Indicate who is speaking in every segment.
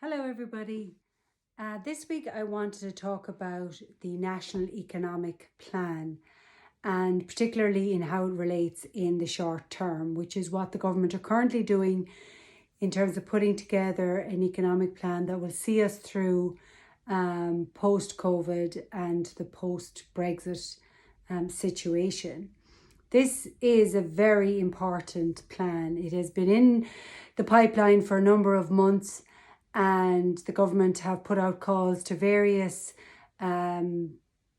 Speaker 1: Hello, everybody. This week I wanted to talk about the National Economic Plan and particularly in how it relates in the short term, which is what the government are currently doing in terms of putting together an economic plan that will see us through post-COVID and the post-Brexit situation. This is a very important plan. It has been in the pipeline for a number of months, and the government have put out calls to various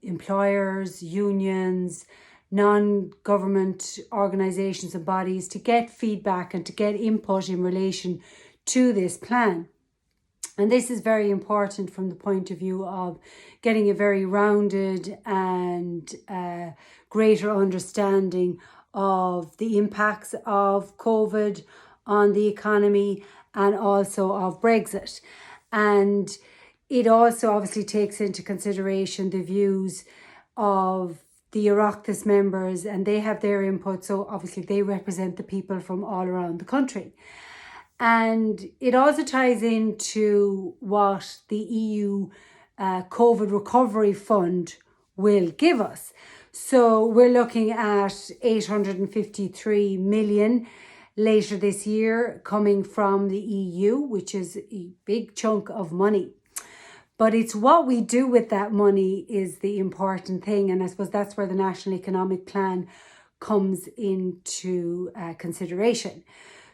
Speaker 1: employers, unions, non-government organisations and bodies to get feedback and to get input in relation to this plan. And this is very important from the point of view of getting a very rounded and greater understanding of the impacts of COVID on the economy and also of Brexit. And it also obviously takes into consideration the views of the Oireachtas members, and they have their input. So obviously they represent the people from all around the country. And it also ties into what the EU COVID Recovery Fund will give us. So we're looking at 853 million later this year coming from the EU, which is a big chunk of money. But it's what we do with that money is the important thing. And I suppose that's where the National Economic Plan comes into consideration.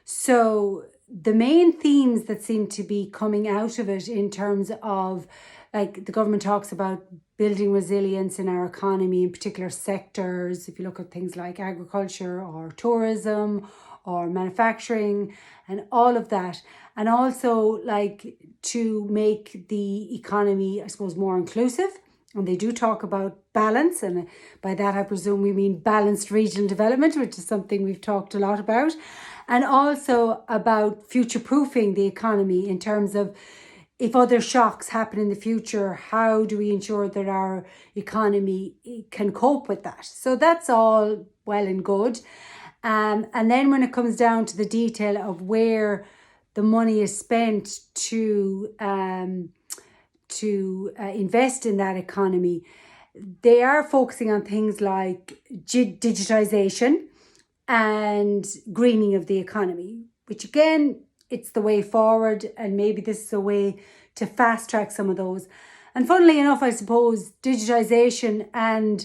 Speaker 1: So the main themes that seem to be coming out of it in terms of, like, the government talks about building resilience in our economy in particular sectors. If you look at things like agriculture or tourism or manufacturing and all of that. And also like to make the economy, I suppose, more inclusive. And they do talk about balance. And by that, I presume we mean balanced regional development, which is something we've talked a lot about. And also about future-proofing the economy in terms of if other shocks happen in the future, how do we ensure that our economy can cope with that? So that's all well and good. And then when it comes down to the detail of where the money is spent to invest in that economy, they are focusing on things like digitisation and greening of the economy, which again, it's the way forward, and maybe this is a way to fast track some of those. And funnily enough, I suppose digitisation and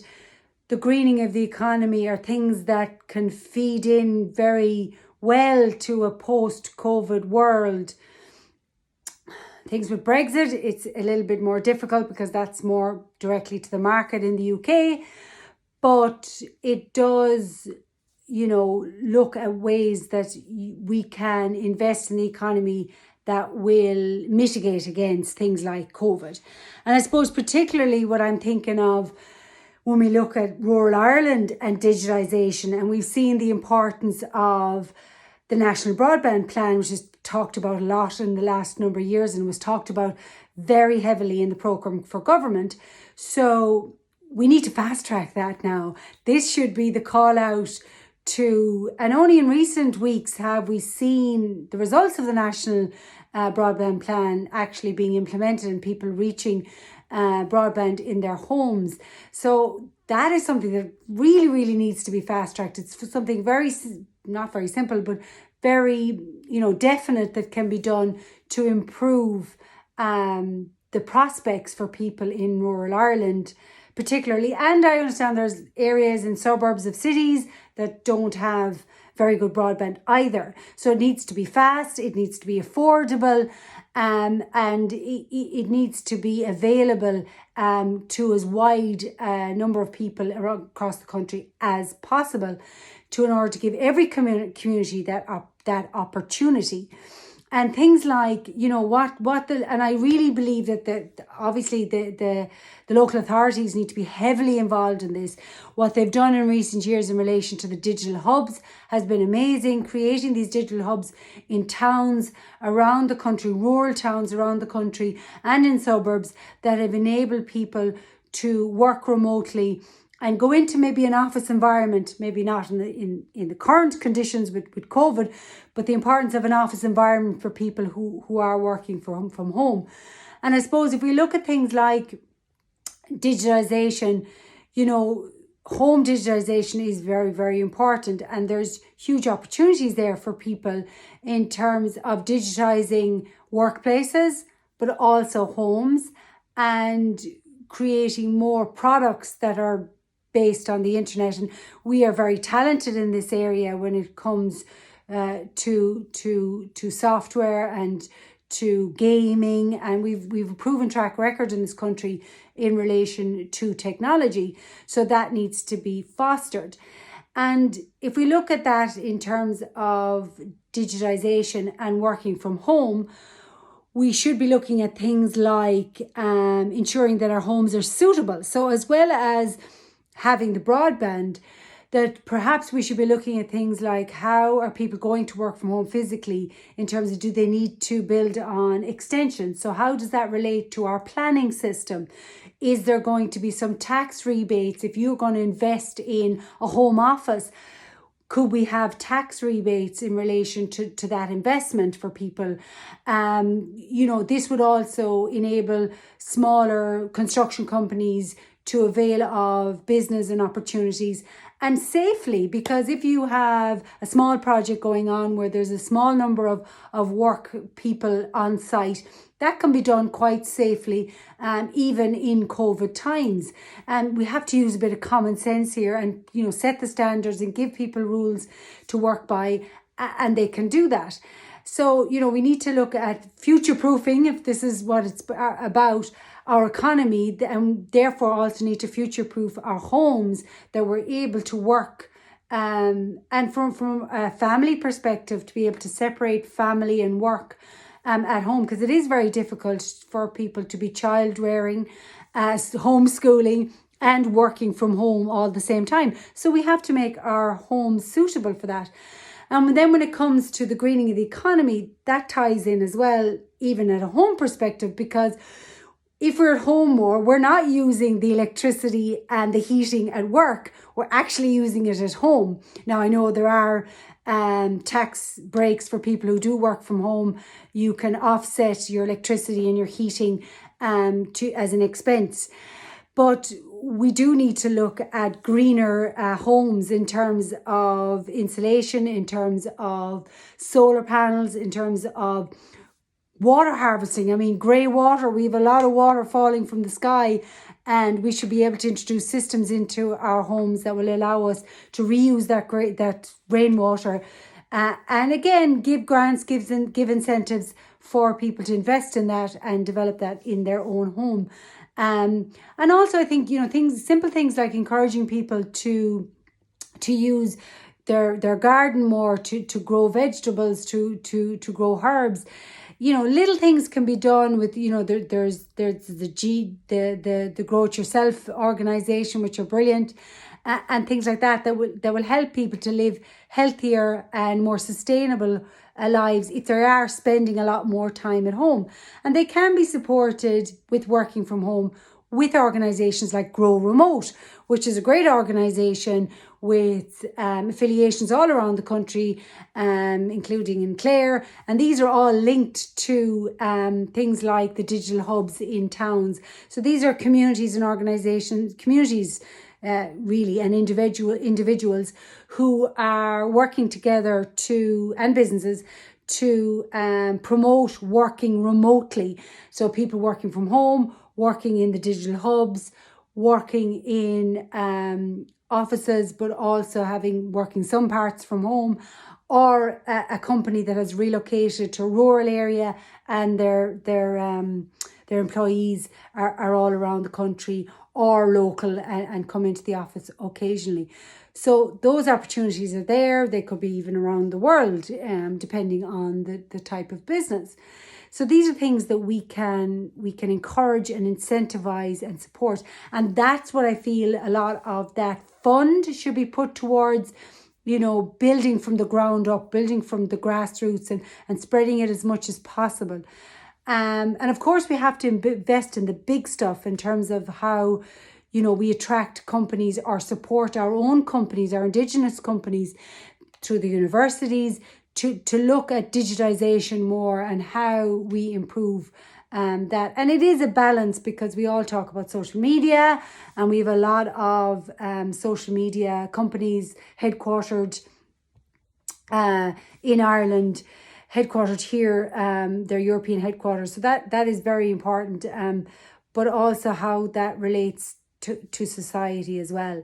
Speaker 1: the greening of the economy are things that can feed in very well to a post-COVID world. Things with Brexit, it's a little bit more difficult because that's more directly to the market in the UK. But it does, look at ways that we can invest in the economy that will mitigate against things like COVID. And I suppose particularly what I'm thinking of when we look at rural Ireland and digitisation, and we've seen the importance of the National Broadband Plan, which is talked about a lot in the last number of years and was talked about very heavily in the programme for government. So we need to fast track that now. This should be the call out to, and only in recent weeks have we seen the results of the National Broadband Plan actually being implemented and people reaching broadband in their homes. So that is something that really, really needs to be fast tracked. It's something not very simple, but very, definite that can be done to improve the prospects for people in rural Ireland, particularly. And I understand there's areas in suburbs of cities that don't have very good broadband either. So it needs to be fast, it needs to be affordable, and it needs to be available to as wide a number of people across the country as possible, in order to give every community that opportunity. And things like, and I really believe that obviously the local authorities need to be heavily involved in this. What they've done in recent years in relation to the digital hubs has been amazing, creating these digital hubs in towns around the country, rural towns around the country and in suburbs that have enabled people to work remotely and go into maybe an office environment, maybe not in the current conditions with COVID, but the importance of an office environment for people who are working from home. And I suppose if we look at things like digitization, home digitization is very, very important, and there's huge opportunities there for people in terms of digitizing workplaces, but also homes, and creating more products that are based on the internet. And we are very talented in this area when it comes to software and to gaming, and we've a proven track record in this country in relation to technology. So that needs to be fostered. And if we look at that in terms of digitization and working from home, we should be looking at things like ensuring that our homes are suitable. So as well as having the broadband, that perhaps we should be looking at things like how are people going to work from home physically, in terms of do they need to build on extensions? So how does that relate to our planning system? Is there going to be some tax rebates if you're going to invest in a home office? Could we have tax rebates in relation to that investment for people? This would also enable smaller construction companies to avail of business and opportunities, and safely, because if you have a small project going on where there's a small number of work people on site, that can be done quite safely, even in COVID times. And we have to use a bit of common sense here and, set the standards and give people rules to work by, and they can do that. So, we need to look at future-proofing, if this is what it's about, our economy, and therefore also need to future-proof our homes, that we're able to work. And from a family perspective, to be able to separate family and work at home, because it is very difficult for people to be child rearing, homeschooling, and working from home all at the same time. So we have to make our homes suitable for that. And then when it comes to the greening of the economy, that ties in as well, even at a home perspective, because if we're at home more, we're not using the electricity and the heating at work. We're actually using it at home. Now, I know there are tax breaks for people who do work from home. You can offset your electricity and your heating as an expense. But we do need to look at greener homes in terms of insulation, in terms of solar panels, in terms of water harvesting. I mean, grey water, we have a lot of water falling from the sky, and we should be able to introduce systems into our homes that will allow us to reuse that rainwater. And again, give grants, give incentives for people to invest in that and develop that in their own home. And also I think, simple things like encouraging people to use their garden more, to grow vegetables, to grow herbs. Little things can be done with, there's the Grow It Yourself organization, which are brilliant, and things like that will help people to live healthier and more sustainable lives if they are spending a lot more time at home. And they can be supported with working from home with organizations like Grow Remote, which is a great organization with affiliations all around the country, including in Clare. And these are all linked to things like the digital hubs in towns. So these are communities and organizations, really, and individuals who are working together and businesses to promote working remotely. So people working from home, working in the digital hubs, working in offices, but also working some parts from home, or a company that has relocated to a rural area and their employees are all around the country or local and come into the office occasionally. So those opportunities are there. They could be even around the world, depending on the type of business. So these are things that we can encourage and incentivize and support. And that's what I feel a lot of that fund should be put towards, building from the ground up, building from the grassroots and spreading it as much as possible. And of course, we have to invest in the big stuff in terms of how, we attract companies or support our own companies, our indigenous companies, through the universities to look at digitization more and how we improve that. And it is a balance, because we all talk about social media, and we have a lot of social media companies headquartered in Ireland, headquartered here, their European headquarters. So that is very important, but also how that relates to society as well.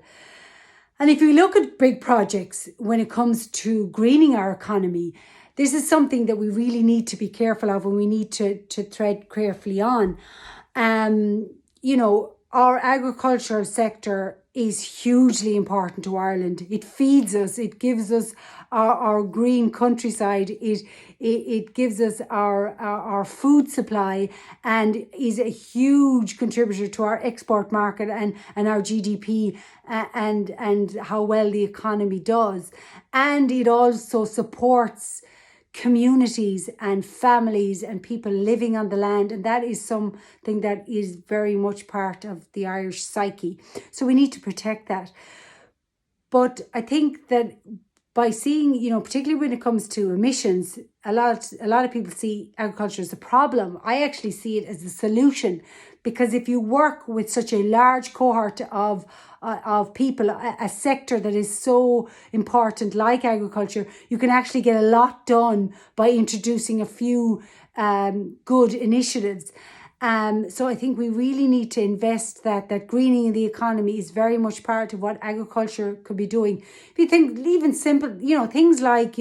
Speaker 1: And if we look at big projects when it comes to greening our economy, this is something that we really need to be careful of, and we need to tread carefully on. Our agricultural sector is hugely important to Ireland. It feeds us, it gives us our green countryside, it gives us our food supply, and is a huge contributor to our export market and our GDP, and how well the economy does. And it also supports communities and families and people living on the land, and that is something that is very much part of the Irish psyche. So we need to protect that. But I think that by seeing, particularly when it comes to emissions, a lot of people see agriculture as a problem. I actually see it as a solution, because if you work with such a large cohort of people, a sector that is so important like agriculture, you can actually get a lot done by introducing a few good initiatives. So I think we really need to invest that greening in the economy is very much part of what agriculture could be doing. If you think even simple, things like,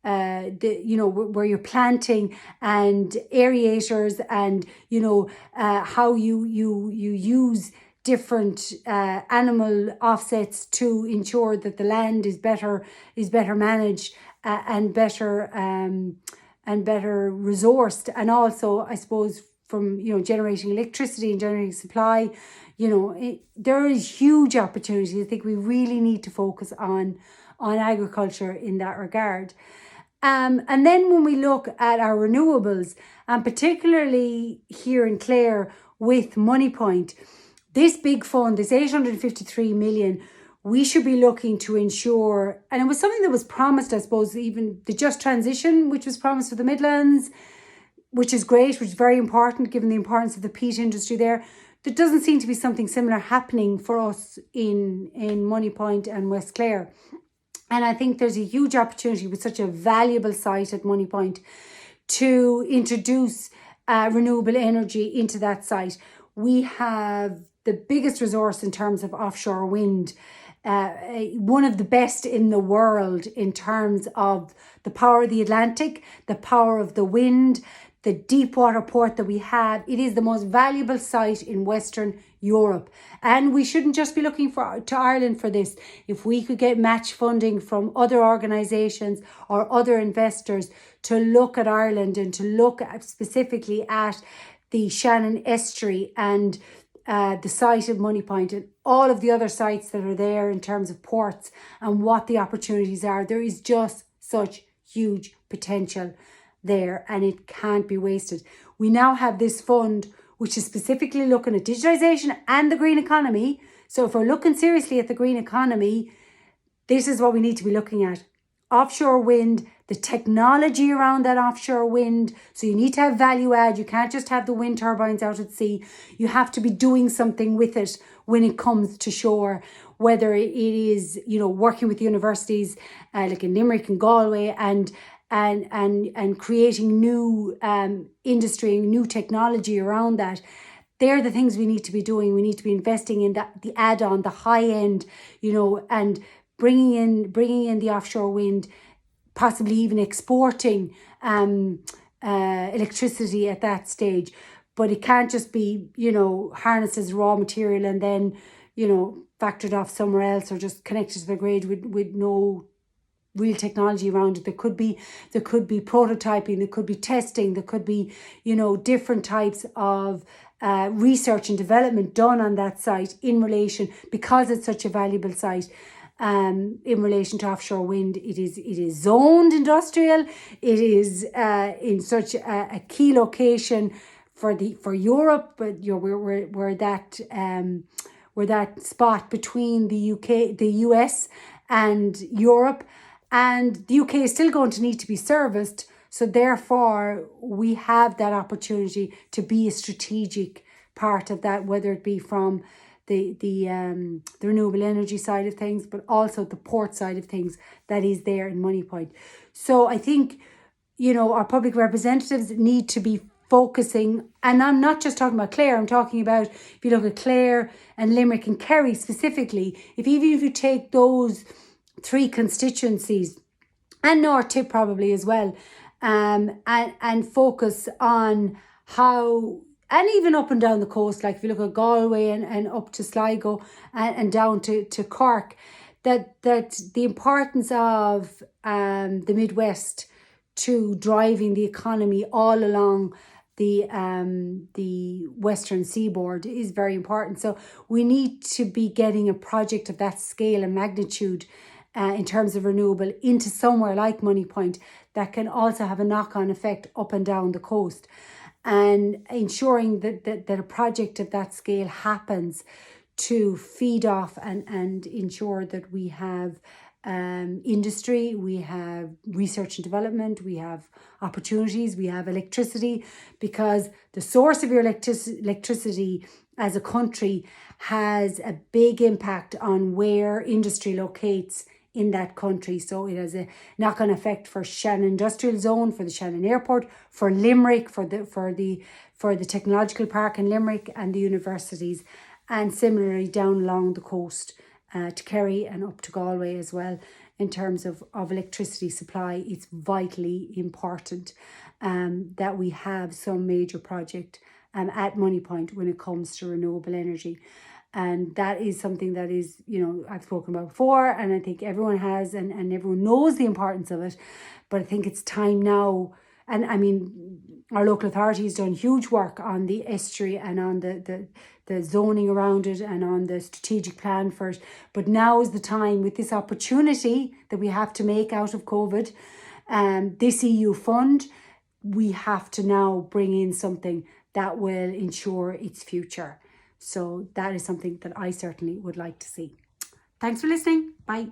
Speaker 1: where you're planting, and aerators, and how you use different animal offsets to ensure that the land is better managed, and better resourced. And also, I suppose, from generating electricity and generating supply, there is huge opportunity. I think we really need to focus on agriculture in that regard. And then when we look at our renewables, and particularly here in Clare with Moneypoint, this big fund, this 853 million, we should be looking to ensure, and it was something that was promised, I suppose, even the Just Transition, which was promised for the Midlands, which is great, which is very important given the importance of the peat industry there. There doesn't seem to be something similar happening for us in Moneypoint and West Clare. And I think there's a huge opportunity with such a valuable site at Moneypoint to introduce renewable energy into that site. We have the biggest resource in terms of offshore wind, one of the best in the world in terms of the power of the Atlantic, the power of the wind, the deep water port that we have. It is the most valuable site in Western Europe. And we shouldn't just be looking to Ireland for this. If we could get match funding from other organisations or other investors to look at Ireland and to look specifically at the Shannon Estuary and the site of Moneypoint and all of the other sites that are there in terms of ports and what the opportunities are, there is just such huge potential there, and it can't be wasted. We now have this fund which is specifically looking at digitization and the green economy. So if we're looking seriously at the green economy, this is what we need to be looking at. Offshore wind, the technology around that offshore wind. So you need to have value add. You can't just have the wind turbines out at sea. You have to be doing something with it when it comes to shore, whether it is, working with universities like in Limerick and Galway and creating new industry and new technology around that. They're the things we need to be doing. We need to be investing in that, the add-on, the high end, and bringing in the offshore wind, possibly even exporting electricity at that stage. But it can't just be, harnessed as raw material and then, factored off somewhere else or just connected to the grid with no real technology around it. There could be prototyping, there could be testing, there could be, different types of research and development done on that site in relation, because it's such a valuable site. In relation to offshore wind, it is zoned industrial. It is in such a key location for Europe, but we're that spot between the US and Europe, and the UK is still going to need to be serviced. So therefore, we have that opportunity to be a strategic part of that, whether it be from the renewable energy side of things, but also the port side of things that is there in Moneypoint. So I think, our public representatives need to be focusing, and I'm not just talking about Clare, I'm talking about, if you look at Clare and Limerick and Kerry specifically, even if you take those three constituencies, and North Tip probably as well, and focus on how, and even up and down the coast, like if you look at Galway and up to Sligo and down to Cork, that the importance of the Midwest to driving the economy all along the western seaboard is very important. So we need to be getting a project of that scale and magnitude in terms of renewable into somewhere like Moneypoint that can also have a knock-on effect up and down the coast, and ensuring that a project of that scale happens to feed off and ensure that we have industry, we have research and development, we have opportunities, we have electricity, because the source of your electricity as a country has a big impact on where industry locates in that country. So it has a knock-on effect for Shannon Industrial Zone, for the Shannon Airport, for Limerick, for the Technological Park in Limerick and the universities, and similarly down along the coast to Kerry and up to Galway as well. In terms of electricity supply, it's vitally important that we have some major project at Moneypoint when it comes to renewable energy. And that is something that is, I've spoken about before, and I think everyone has, and everyone knows the importance of it. But I think it's time now. And I mean, our local authority has done huge work on the estuary and on the zoning around it and on the strategic plan for it. But now is the time, with this opportunity that we have to make out of COVID, this EU fund, we have to now bring in something that will ensure its future. So that is something that I certainly would like to see. Thanks for listening. Bye.